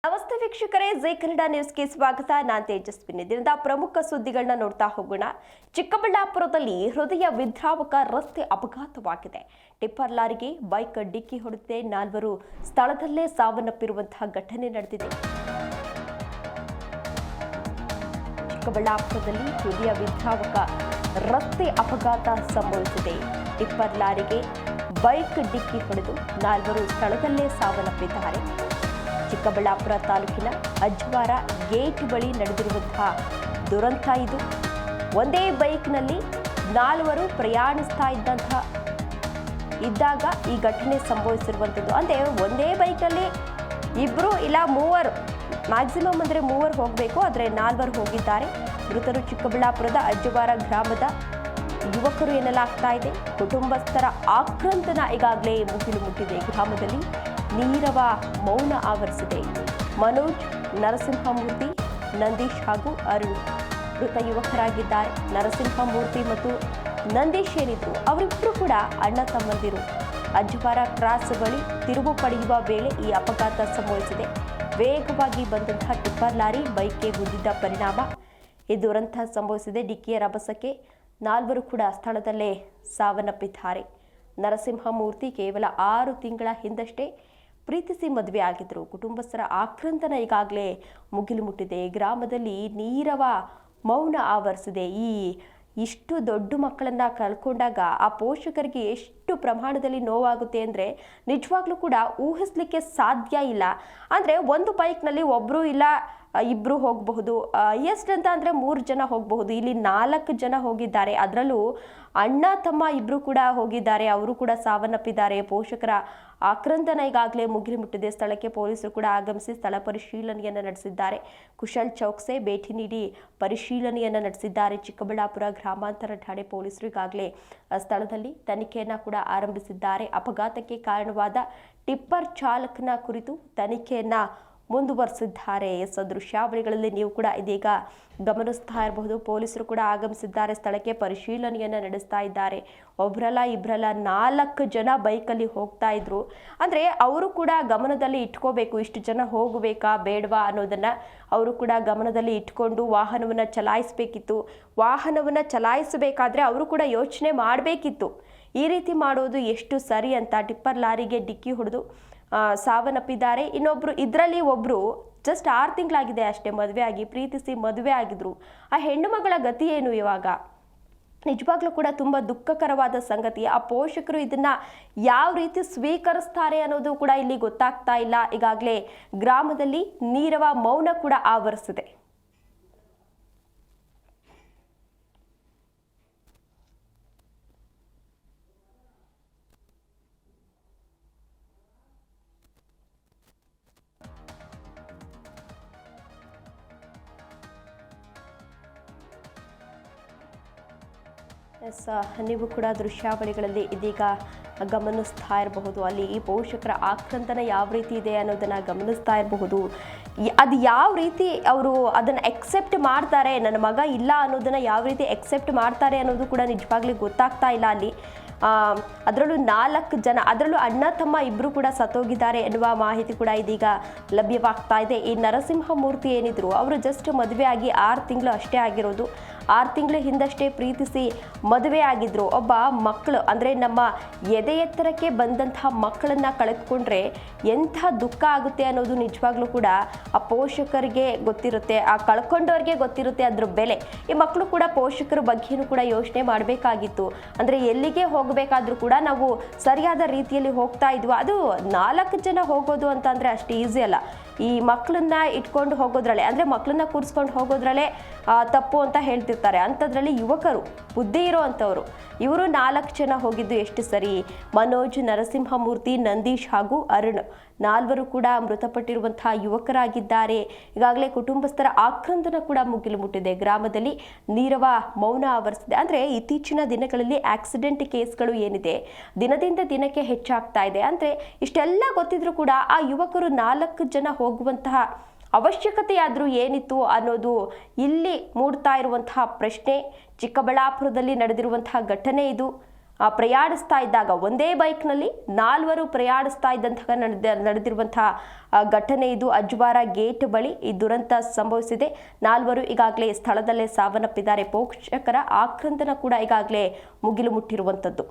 ನಮಸ್ತೆ ವೀಕ್ಷಕರೇ, ಜೈ ಕನ್ನಡ ನ್ಯೂಸ್ಗೆ ಸ್ವಾಗತ. ನಾನು ತೇಜಸ್ವಿನಿ. ದಿನದ ಪ್ರಮುಖ ಸುದ್ದಿಗಳನ್ನ ನೋಡ್ತಾ ಹೋಗೋಣ. ಚಿಕ್ಕಬಳ್ಳಾಪುರದಲ್ಲಿ ಹೃದಯ ವಿದ್ರಾವಕ ರಸ್ತೆ ಅಪಘಾತವಾಗಿದೆ. ಟಿಪ್ಪರ್ ಲಾರಿಗೆ ಬೈಕ್ ಡಿಕ್ಕಿ ಹೊಡೆದಿದೆ. 4 ಸ್ಥಳದಲ್ಲೇ ಸಾವನ್ನಪ್ಪಿರುವಂತಹ ಘಟನೆ ನಡೆದಿದೆ. ಚಿಕ್ಕಬಳ್ಳಾಪುರದಲ್ಲಿ ಹೃದಯ ವಿದ್ರಾವಕ ರಸ್ತೆ ಅಪಘಾತ ಸಂಭವಿಸಿದೆ. ಟಿಪ್ಪರ್ ಲಾರಿಗೆ ಬೈಕ್ ಡಿಕ್ಕಿ ಹೊಡೆದು 4 ಸ್ಥಳದಲ್ಲೇ ಸಾವನ್ನಪ್ಪಿದ್ದಾರೆ. ಚಿಕ್ಕಬಳ್ಳಾಪುರ ತಾಲೂಕಿನ ಅಜ್ವಾರ ಗೇಟ್ ಬಳಿ ನಡೆದಿರುವಂತಹ ದುರಂತ ಇದು. ಒಂದೇ ಬೈಕ್ನಲ್ಲಿ 4 ಪ್ರಯಾಣಿಸ್ತಾ ಇದ್ದಾಗ ಈ ಘಟನೆ ಸಂಭವಿಸಿರುವಂಥದ್ದು. ಅಂದರೆ ಒಂದೇ ಬೈಕಲ್ಲಿ 2 ಇಲ್ಲ 3, ಮ್ಯಾಕ್ಸಿಮಮ್ ಅಂದರೆ 3 ಹೋಗಬೇಕು, ಆದರೆ 4 ಹೋಗಿದ್ದಾರೆ. ಮೃತರು ಚಿಕ್ಕಬಳ್ಳಾಪುರದ ಅಜ್ವಾರ ಗ್ರಾಮದ ಯುವಕರು ಎನ್ನಲಾಗ್ತಾ ಇದೆ. ಕುಟುಂಬಸ್ಥರ ಆಕ್ರಂದನ ಈಗಾಗಲೇ ಮುಗಿಲು ಮುಟ್ಟಿದೆ. ಗ್ರಾಮದಲ್ಲಿ ನೀರವ ಮೌನ ಆವರಿಸಿದೆ. ಮನೋಜ್, ನರಸಿಂಹಮೂರ್ತಿ, ನಂದೀಶ್ ಹಾಗೂ ಅರುಣ್ ಮೃತ ಯುವಕರಾಗಿದ್ದಾರೆ. ನರಸಿಂಹಮೂರ್ತಿ ಮತ್ತು ನಂದೀಶ್ ಏನಿದ್ರು ಅವರಿಬ್ಬರು ಕೂಡ ಅಣ್ಣ ತಮ್ಮಂದಿರು. ಅಜ್ವಾರ ಕ್ರಾಸ್ ಬಳಿ ತಿರುವು ಪಡೆಯುವ ವೇಳೆ ಈ ಅಪಘಾತ ಸಂಭವಿಸಿದೆ. ವೇಗವಾಗಿ ಬಂದಂತಹ ಟಿಪ್ಪರ್ ಲಾರಿ ಬೈಕ್ಗೆ ಗುದ್ದಿದ್ದ ಪರಿಣಾಮ ಈ ದುರಂತ ಸಂಭವಿಸಿದೆ. ಡಿಕ್ಕಿಯ ರಭಸಕ್ಕೆ 4 ಕೂಡ ಸ್ಥಳದಲ್ಲೇ ಸಾವನ್ನಪ್ಪಿದ್ದಾರೆ. ನರಸಿಂಹಮೂರ್ತಿ ಕೇವಲ 6 ತಿಂಗಳ ಹಿಂದಷ್ಟೇ ಪ್ರೀತಿಸಿ ಮದುವೆ ಆಗಿದ್ರು. ಕುಟುಂಬಸ್ಥರ ಆಕ್ರಂದನ ಈಗಾಗಲೇ ಮುಗಿಲು ಮುಟ್ಟಿದೆ. ಗ್ರಾಮದಲ್ಲಿ ನೀರವ ಮೌನ ಆವರಿಸಿದೆ. ಇಷ್ಟು ದೊಡ್ಡ ಮಕ್ಕಳನ್ನ ಕಳ್ಕೊಂಡಾಗ ಆ ಪೋಷಕರಿಗೆ ಎಷ್ಟು ಪ್ರಮಾಣದಲ್ಲಿ ನೋವಾಗುತ್ತೆ ಅಂದರೆ ನಿಜವಾಗ್ಲೂ ಕೂಡ ಊಹಿಸ್ಲಿಕ್ಕೆ ಸಾಧ್ಯ ಇಲ್ಲ. ಅಂದರೆ ಒಂದು ಬೈಕ್ನಲ್ಲಿ 1 ಇಲ್ಲ 2 ಹೋಗಬಹುದು, ಎಷ್ಟು ಅಂದರೆ 3 ಜನ ಹೋಗಬಹುದು. ಇಲ್ಲಿ 4 ಜನ ಹೋಗಿದ್ದಾರೆ. ಅದರಲ್ಲೂ ಅಣ್ಣ ತಮ್ಮ 2 ಕೂಡ ಹೋಗಿದ್ದಾರೆ. ಅವರು ಕೂಡ ಸಾವನ್ನಪ್ಪಿದ್ದಾರೆ. ಪೋಷಕರ ಆಕ್ರಂದನ ಈಗಾಗಲೇ ಮುಗಿಲು ಮುಟ್ಟಿದೆ. ಸ್ಥಳಕ್ಕೆ ಪೊಲೀಸರು ಕೂಡ ಆಗಮಿಸಿ ಸ್ಥಳ ಪರಿಶೀಲನೆಯನ್ನು ನಡೆಸಿದ್ದಾರೆ. ಕುಶಲ್ ಚೌಕ್ಸೆ ಭೇಟಿ ನೀಡಿ ಪರಿಶೀಲನೆಯನ್ನು ನಡೆಸಿದ್ದಾರೆ. ಚಿಕ್ಕಬಳ್ಳಾಪುರ ಗ್ರಾಮಾಂತರ ಠಾಣೆ ಪೊಲೀಸರು ಈಗಾಗಲೇ ಸ್ಥಳದಲ್ಲಿ ತನಿಖೆಯನ್ನು ಕೂಡ ಆರಂಭಿಸಿದ್ದಾರೆ. ಅಪಘಾತಕ್ಕೆ ಕಾರಣವಾದ ಟಿಪ್ಪರ್ ಚಾಲಕನ ಕುರಿತು ತನಿಖೆಯನ್ನು ಮುಂದುವರೆಸಿದ್ದಾರೆ. ದೃಶ್ಯಾವಳಿಗಳಲ್ಲಿ ನೀವು ಕೂಡ ಇದೀಗ ಗಮನಿಸ್ತಾ ಇರಬಹುದು. ಪೊಲೀಸರು ಕೂಡ ಆಗಮಿಸಿದ್ದಾರೆ. ಸ್ಥಳಕ್ಕೆ ಪರಿಶೀಲನೆಯನ್ನು ನಡೆಸ್ತಾ ಇದ್ದಾರೆ. ಒಬ್ಬರಲ್ಲ 2ರಲ್ಲ 4 ಜನ ಬೈಕಲ್ಲಿ ಹೋಗ್ತಾ ಇದ್ರು. ಅಂದರೆ ಅವರು ಕೂಡ ಗಮನದಲ್ಲಿ ಇಟ್ಕೋಬೇಕು, ಇಷ್ಟು ಜನ ಹೋಗಬೇಕಾ ಬೇಡವಾ ಅನ್ನೋದನ್ನು ಅವರು ಕೂಡ ಗಮನದಲ್ಲಿ ಇಟ್ಕೊಂಡು ವಾಹನವನ್ನು ಚಲಾಯಿಸಬೇಕಿತ್ತು. ವಾಹನವನ್ನು ಚಲಾಯಿಸಬೇಕಾದ್ರೆ ಅವರು ಕೂಡ ಯೋಚನೆ ಮಾಡಬೇಕಿತ್ತು, ಈ ರೀತಿ ಮಾಡೋದು ಎಷ್ಟು ಸರಿ ಅಂತ. ಟಿಪ್ಪರ್ ಲಾರಿಗೆ ಡಿಕ್ಕಿ ಹೊಡೆದು ಸಾವನ್ನಪ್ಪಿದ್ದಾರೆ. ಇದರಲ್ಲಿ ಒಬ್ಬರು ಜಸ್ಟ್ 6 ತಿಂಗಳಾಗಿದೆ ಅಷ್ಟೇ ಮದುವೆ ಆಗಿ, ಪ್ರೀತಿಸಿ ಮದುವೆ ಆಗಿದ್ರು. ಆ ಹೆಣ್ಣು ಮಗಳ ಗತಿ ಏನು ಇವಾಗ? ನಿಜವಾಗ್ಲೂ ಕೂಡ ತುಂಬ ದುಃಖಕರವಾದ ಸಂಗತಿ. ಆ ಪೋಷಕರು ಇದನ್ನ ಯಾವ ರೀತಿ ಸ್ವೀಕರಿಸ್ತಾರೆ ಅನ್ನೋದು ಕೂಡ ಇಲ್ಲಿ ಗೊತ್ತಾಗ್ತಾ ಇಲ್ಲ. ಈಗಾಗಲೇ ಗ್ರಾಮದಲ್ಲಿ ನೀರವ ಮೌನ ಕೂಡ ಆವರಿಸಿದೆ. ನೀವು ಕೂಡ ದೃಶ್ಯಾವಳಿಗಳಲ್ಲಿ ಇದೀಗ ಗಮನಿಸ್ತಾ ಇರಬಹುದು. ಅಲ್ಲಿ ಈ ಪೋಷಕರ ಆಕ್ರಂದನ ಯಾವ ರೀತಿ ಇದೆ ಅನ್ನೋದನ್ನು ಗಮನಿಸ್ತಾ ಇರಬಹುದು. ಅದು ಯಾವ ರೀತಿ ಅವರು ಅದನ್ನು ಎಕ್ಸೆಪ್ಟ್ ಮಾಡ್ತಾರೆ, ನನ್ನ ಮಗ ಇಲ್ಲ ಅನ್ನೋದನ್ನು ಯಾವ ರೀತಿ ಎಕ್ಸೆಪ್ಟ್ ಮಾಡ್ತಾರೆ ಅನ್ನೋದು ಕೂಡ ನಿಜವಾಗ್ಲೂ ಗೊತ್ತಾಗ್ತಾ ಇಲ್ಲ ಅಲ್ಲಿ. ಅದರಲ್ಲೂ 4 ಜನ, ಅದರಲ್ಲೂ ಅಣ್ಣ ತಮ್ಮ 2 ಕೂಡ ಸತ್ತೋಗಿದ್ದಾರೆ ಎನ್ನುವ ಮಾಹಿತಿ ಕೂಡ ಇದೀಗ ಲಭ್ಯವಾಗ್ತಾ ಇದೆ. ಈ ನರಸಿಂಹಮೂರ್ತಿ ಏನಿದ್ರು ಅವರು ಜಸ್ಟ್ ಮದುವೆ ಆಗಿ 6 ತಿಂಗಳು ಅಷ್ಟೇ ಆಗಿರೋದು. 6 ತಿಂಗಳ ಹಿಂದಷ್ಟೇ ಪ್ರೀತಿಸಿ ಮದುವೆ ಆಗಿದ್ರು. ಒಬ್ಬ ಮಕ್ಕಳು ಅಂದರೆ ನಮ್ಮ ಎದೆ ಎತ್ತರಕ್ಕೆ ಬಂದಂತಹ ಮಕ್ಕಳನ್ನು ಕಳೆದುಕೊಂಡ್ರೆ ಎಂಥ ದುಃಖ ಆಗುತ್ತೆ ಅನ್ನೋದು ನಿಜವಾಗ್ಲೂ ಕೂಡ ಆ ಪೋಷಕರಿಗೆ ಗೊತ್ತಿರುತ್ತೆ, ಆ ಕಳ್ಕೊಂಡವ್ರಿಗೆ ಗೊತ್ತಿರುತ್ತೆ ಅದ್ರ ಬೆಲೆ. ಈ ಮಕ್ಕಳು ಕೂಡ ಪೋಷಕರ ಬಗ್ಗೆನೂ ಕೂಡ ಯೋಚನೆ ಮಾಡಬೇಕಾಗಿತ್ತು. ಅಂದರೆ ಎಲ್ಲಿಗೆ ಹೋಗಬೇಕಾದ್ರೂ ಕೂಡ ನಾವು ಸರಿಯಾದ ರೀತಿಯಲ್ಲಿ ಹೋಗ್ತಾ ಇದ್ವಿ. ಅದು 4 ಜನ ಹೋಗೋದು ಅಂತಂದರೆ ಅಷ್ಟು ಈಸಿ ಅಲ್ಲ. ಈ ಮಕ್ಕಳನ್ನ ಇಟ್ಕೊಂಡು ಹೋಗೋದ್ರಲ್ಲೇ, ಅಂದರೆ ಮಕ್ಕಳನ್ನ ಕೂರಿಸ್ಕೊಂಡು ಹೋಗೋದ್ರಲ್ಲೇ ತಪ್ಪು ಅಂತ ಹೇಳ್ತಿರ್ತಾರೆ. ಅಂಥದ್ರಲ್ಲಿ ಯುವಕರು, ಬುದ್ಧಿ ಇರೋ ಅಂಥವ್ರು, ಇವರು 4 ಜನ ಹೋಗಿದ್ದು ಎಷ್ಟು ಸರಿ? ಮನೋಜ್, ನರಸಿಂಹಮೂರ್ತಿ, ನಂದೀಶ್ ಹಾಗೂ ಅರುಣ್ 4 ಕೂಡ ಮೃತಪಟ್ಟಿರುವಂತಹ ಯುವಕರಾಗಿದ್ದಾರೆ. ಈಗಾಗಲೇ ಕುಟುಂಬಸ್ಥರ ಆಕ್ರಂದನ ಕೂಡ ಮುಗಿಲು ಮುಟ್ಟಿದೆ. ಗ್ರಾಮದಲ್ಲಿ ನೀರವ ಮೌನ ಆವರಿಸಿದೆ. ಅಂದರೆ ಇತ್ತೀಚಿನ ದಿನಗಳಲ್ಲಿ ಆಕ್ಸಿಡೆಂಟ್ ಕೇಸ್ಗಳು ಏನಿದೆ ದಿನದಿಂದ ದಿನಕ್ಕೆ ಹೆಚ್ಚಾಗ್ತಾ ಇದೆ. ಅಂದರೆ ಇಷ್ಟೆಲ್ಲ ಗೊತ್ತಿದ್ರೂ ಕೂಡ ಆ ಯುವಕರು 4 ಜನ ಹೋಗುವಂತಹ ಅವಶ್ಯಕತೆಯಾದರೂ ಏನಿತ್ತು ಅನ್ನೋದು ಇಲ್ಲಿ ಮೂಡ್ತಾ ಇರುವಂತಹ ಪ್ರಶ್ನೆ. ಚಿಕ್ಕಬಳ್ಳಾಪುರದಲ್ಲಿ ನಡೆದಿರುವಂತಹ ಘಟನೆ ಇದು. ಪ್ರಯಾಣಿಸ್ತಾ ಇದ್ದಾಗ ಒಂದೇ ಬೈಕ್ನಲ್ಲಿ 4 ಪ್ರಯಾಣಿಸ್ತಾ ಇದ್ದಂತಹ ನಡೆದಿರುವಂತಹ ಘಟನೆ ಇದು. ಅಜ್ವಾರ ಗೇಟ್ ಬಳಿ ಈ ದುರಂತ ಸಂಭವಿಸಿದೆ. 4 ಈಗಾಗಲೇ ಸ್ಥಳದಲ್ಲೇ ಸಾವನ್ನಪ್ಪಿದ್ದಾರೆ. ಪೋಷಕರ ಆಕ್ರಂದನ ಕೂಡ ಈಗಾಗಲೇ ಮುಗಿಲು ಮುಟ್ಟಿರುವಂಥದ್ದು.